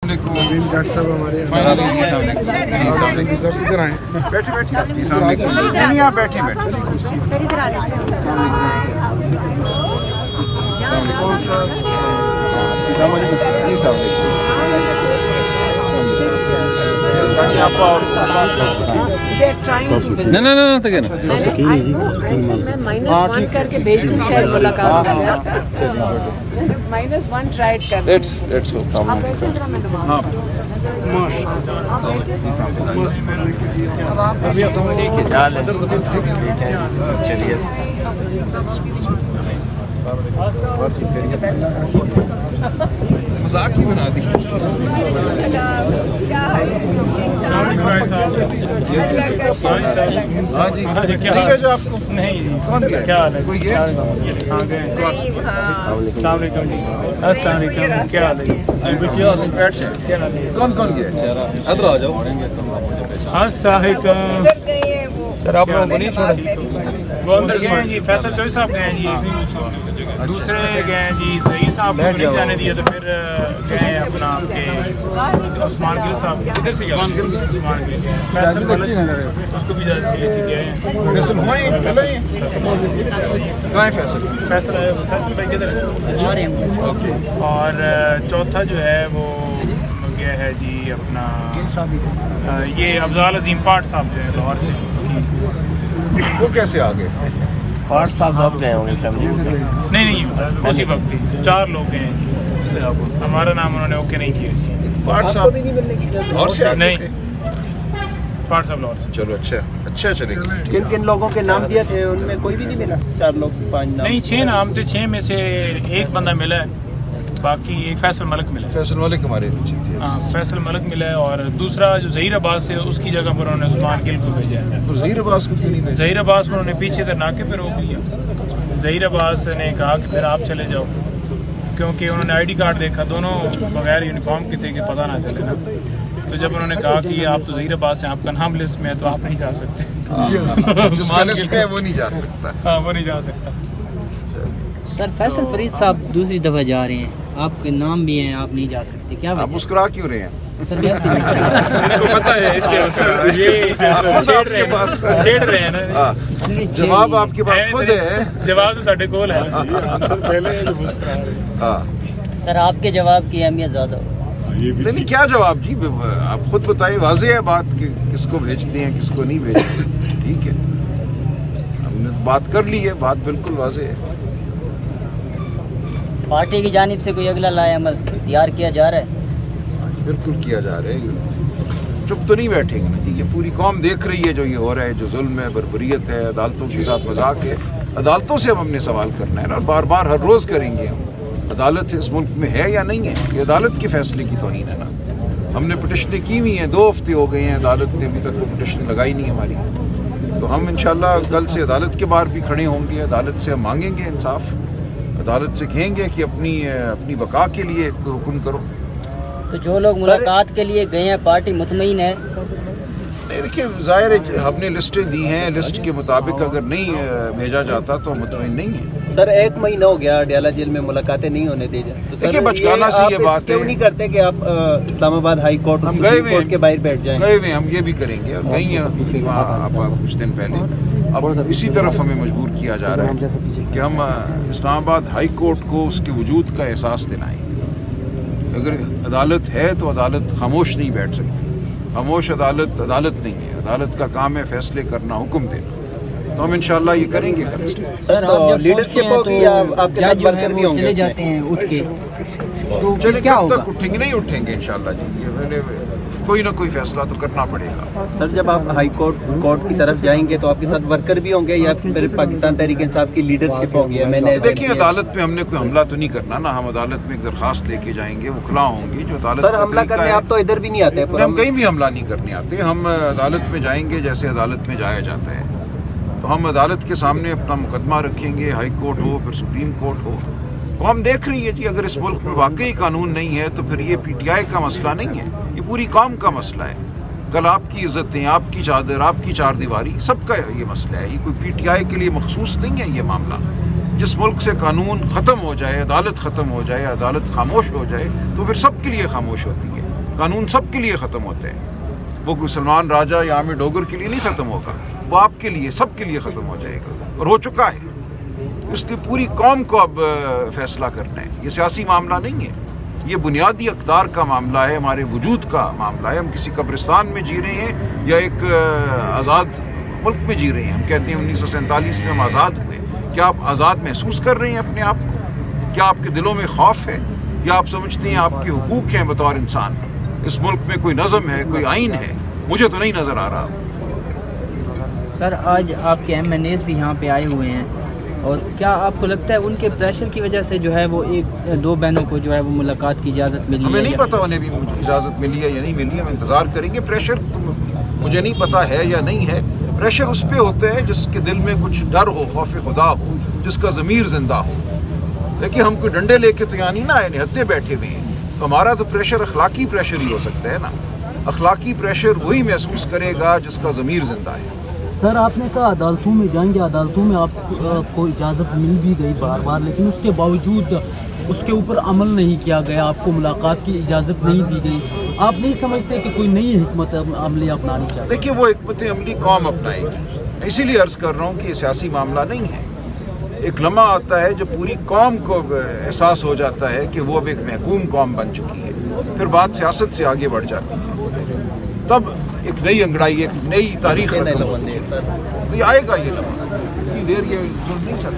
वालेकुम। डॉक्टर साहब हमारे इधर आए। बैठे बैठे जी, अस्सलाम वालेकुम। नहीं आप बैठे बैठे। सर इधर आ जाओ जी साहब नहीं नहीं नहीं तक ना मैं -1 करके भेज दूँ शायद मुलाकात कर -1 ट्राई कर लेट्स हो आप ऐसे जरा मैं दबाऊँ हाँ चलिए मजाक ही बना दी। हाँ जी क्या जो आपको नहीं कौन गया? क्या हाल है? कोई गया? हाँ गए। अस्सलाम वालेकुम जी। अस्सलाम वालेकुम। क्या हाल है? क्या हाल है? बैठ जाए। क्या हाल है? कौन कौन गया? इधर आ जाओ। अस्सलाम वालेकुम। सर आप लोगों को नहीं छोड़ा? वो अंदर गए हैं जी, फैसल चौधरी साहब गए हैं जी, दूसरे गए हैं जी, सही साहब को नहीं जाने दिया, तो फिर गए अपना आपके उस्मान गिल साहब। किधर से गए? उस्मान गिल फैसल उसको भी इजाज़त मिली थी, गए हैं। फैसल हुआ ही पहले ही कहाँ है फैसल? फैसल आए, फैसल भाई किधर है? और चौथा जो है वो गया है जी अपना ये अफजाल अजीम पाठ साहब जो है लाहौर से। वो कैसे आ गए? पाठ साहब अब गए होंगे फैमिली में। नहीं उसी वक्त ही 4 लोग गए हैं जी। हमारा नाम उन्होंने ओके नहीं किया जी। पाठ साहब और से नहीं, पाठ साहब लाहौर से। चलो अच्छा चलेगा। किन किन लोगों के नाम दिए थे उनमें कोई भी नहीं मिला? 4 लोग 5 नाम नहीं 6 नाम थे, 6 में से एक बंदा मिला है, बाकी एक फैसल मलिक मिला है। फैसल वाले हमारे अच्छे थे। हाँ फैसल मलिक मिला है, और दूसरा जो ज़हीर अब्बास थे उसकी जगह पर उन्होंने उस्मान गिल को भेजा है। तो ज़हीर अब्बास को क्यों नहीं भेजा? ज़हीर अब्बास को उन्होंने पीछे से नाके पे रोक लिया। ज़हीर अब्बास ने कहा कि फिर आप चले जाओ, क्योंकि उन्होंने आईडी कार्ड देखा, दोनों बगैर यूनिफॉर्म के थे कि पता ना चले ना। तो जब उन्होंने कहा कि आप तो ज़हीर अब्बास हैं, आपका नाम लिस्ट में है, तो आप नहीं जा सकते। जिसका लिस्ट में है वो नहीं जा सकता। हाँ वो नहीं जा सकता। सर फैसल फरीद साहब दूसरी दफ़ा जा रहे हैं, आपके नाम भी हैं, आप नहीं जा सकते, क्या आप वजह? मुस्कुरा क्यों रहे हैं? सर वैसे नहीं सर। इनको पता है इसलिए ये आपके पास छेड़ रहे हैं ना। हाँ, जवाब आपके पास खुद है। जवाब तो साढ़े कोल है। हाँ सर आपके जवाब की अहमियत ज़्यादा हो। नहीं क्या जवाब जी, आप खुद बताइए। वाज़ेह है बात कि किसको भेजते हैं किसको नहीं भेजते। ठीक है, हमने तो बात कर ली है, बात बिल्कुल वाज़ेह है। पार्टी की जानिब से कोई अगला लाए अमल तैयार किया जा रहा है? बिल्कुल किया जा रहा है। चुप तो नहीं बैठेंगे ना जी, ये पूरी कौम देख रही है जो ये हो रहा है, जो जुल्म है, बर्बरियत है, अदालतों के साथ मजाक है। अदालतों से अब हमने सवाल करना है ना, और बार बार हर रोज़ करेंगे हम। अदालत इस मुल्क में है या नहीं है, ये अदालत के फैसले की तौहीन है ना। हमने पिटिशनें की हुई हैं, 2 हफ्ते हो गए हैं, अदालत ने अभी तक वो पिटिशन लगाई नहीं हमारी। तो हम इंशाल्लाह कल से अदालत के बाहर भी खड़े होंगे, अदालत से हम मांगेंगे इंसाफ, अदालत से कहेंगे कि अपनी बका के लिए हुक्म करो। तो जो लोग मुलाकात के लिए गए हैं पार्टी मुतमईन है? नहीं देखिए, ज़ाहिर है हमने लिस्टें दी हैं, लिस्ट के मुताबिक अगर नहीं भेजा जाता तो मुतमईन नहीं है। सर 1 महीना हो गया डयाला जेल में मुलाकातें नहीं होने दी जाए, तो देखिए बचकाना सी ये बात है। क्यों नहीं करते कि आप इस्लामाबाद हाई कोर्ट हम गए हुए के बाहर बैठ जाएं? गए हुए हम ये भी करेंगे, और गई हैं आप कुछ दिन पहले। अब इसी तरफ हमें मजबूर किया जा रहा है कि हम इस्लामाबाद हाई कोर्ट को उसके वजूद का एहसास दिलाएं। अगर अदालत है तो अदालत खामोश नहीं बैठ सकती। खामोश अदालत नहीं है। अदालत का काम है फैसले करना, हुक्म देना। तो हम इंशाल्लाह ये करेंगे। सर आप जब लीडरशिप होगी या आपके साथ वर्कर भी होंगे? चले जाते हैं उठ के, तो चले क्या होगा? तक उठेंगे नहीं उठेंगे इंशाल्लाह जी, ये मैंने कोई ना कोई फैसला तो करना पड़ेगा। सर जब आप हाई कोर्ट की तरफ जाएंगे तो आपके साथ वर्कर भी होंगे या फिर पाकिस्तान तहरीक इंसाफ की लीडरशिप होगी? मैंने देखिए अदालत पे हमने कोई हमला तो नहीं करना ना, हम अदालत में एक दरखास्त लेके जाएंगे, वो खुला होंगी जो अदालत सर हमला करने आप तो इधर भी नहीं आते? हम कहीं भी हमला नहीं करने आते, हम अदालत में जाएंगे जैसे अदालत में जाया जाता है। तो हम अदालत के सामने अपना मुकदमा रखेंगे, हाई कोर्ट हो फिर सुप्रीम कोर्ट हो। तो हम देख रही है जी, अगर इस मुल्क में वाकई कानून नहीं है तो फिर ये PTI का मसला नहीं है, ये पूरी कौम का मसला है। कल आपकी इज्जतें, आपकी चादर, आपकी चारदीवारी, सबका ये मसला है। ये कोई PTI के लिए मखसूस नहीं है ये मामला। जिस मुल्क से कानून ख़त्म हो जाए, अदालत ख़त्म हो जाए, अदालत खामोश हो जाए, तो फिर सबके लिए खामोश होती है। कानून सबके लिए ख़त्म होते हैं। वो कोई सलमान राजा या आमिर डोगर के लिए नहीं ख़त्म होगा, वो आपके लिए, सबके लिए ख़त्म हो जाएगा और हो चुका है। इसलिए पूरी कौम को अब फैसला करना है। ये सियासी मामला नहीं है, ये बुनियादी अक़दार का मामला है, हमारे वजूद का मामला है। हम किसी कब्रिस्तान में जी रहे हैं या एक आज़ाद मुल्क में जी रहे हैं। हम कहते हैं 1947 में हम आज़ाद हुए। क्या आप आज़ाद महसूस कर रहे हैं अपने आप को? क्या आपके दिलों में खौफ है या आप समझते हैं आपके हुकूक हैं बतौर इंसान? इस मुल्क में कोई नज़म है, कोई आइन है? मुझे तो नहीं नज़र आ रहा। सर आज आपके MNAs भी यहाँ पे आए हुए हैं, और क्या आपको लगता है उनके प्रेशर की वजह से जो है वो एक दो बहनों को जो है वो मुलाकात की इजाज़त मिली है? हमें नहीं पता उन्हें भी इजाज़त मिली है या नहीं मिली है, हम इंतज़ार करेंगे। प्रेशर तो मुझे नहीं पता है या नहीं है। प्रेशर उस पर होता है जिसके दिल में कुछ डर हो, खौफ खुदा हो, जिसका ज़मीर जिंदा हो। लेकिन हम कोई डंडे लेके तो यहाँ नहीं ना आए, निहत्ते बैठे हुए हैं। तो हमारा तो प्रेशर अखलाकी प्रेशर ही हो सकता है ना। अखलाकी प्रेशर वही महसूस करेगा जिसका ज़मीर जिंदा है। सर आपने कहा अदालतों में जाएंगे, अदालतों में आपको इजाज़त मिल भी गई बार बार, लेकिन उसके बावजूद उसके ऊपर अमल नहीं किया गया, आपको मुलाकात की इजाज़त नहीं दी गई। आप नहीं समझते कि कोई नई हिकमत अमली अपनानी चाहिए? देखिए, वो हिकमत अमली कौम अपनाएगी। इसीलिए अर्ज़ कर रहा हूँ कि ये सियासी मामला नहीं है। एक लम्हा आता है जब पूरी कौम को एहसास हो जाता है कि वो अब एक महकूम कौम बन चुकी है, फिर बात सियासत से आगे बढ़ जाती है। तब एक नई अंगड़ाई, एक नई तारीख रकम होती है। तो ये आएगा ये लम्हा, इतनी देर ये जुल्म नहीं चलता।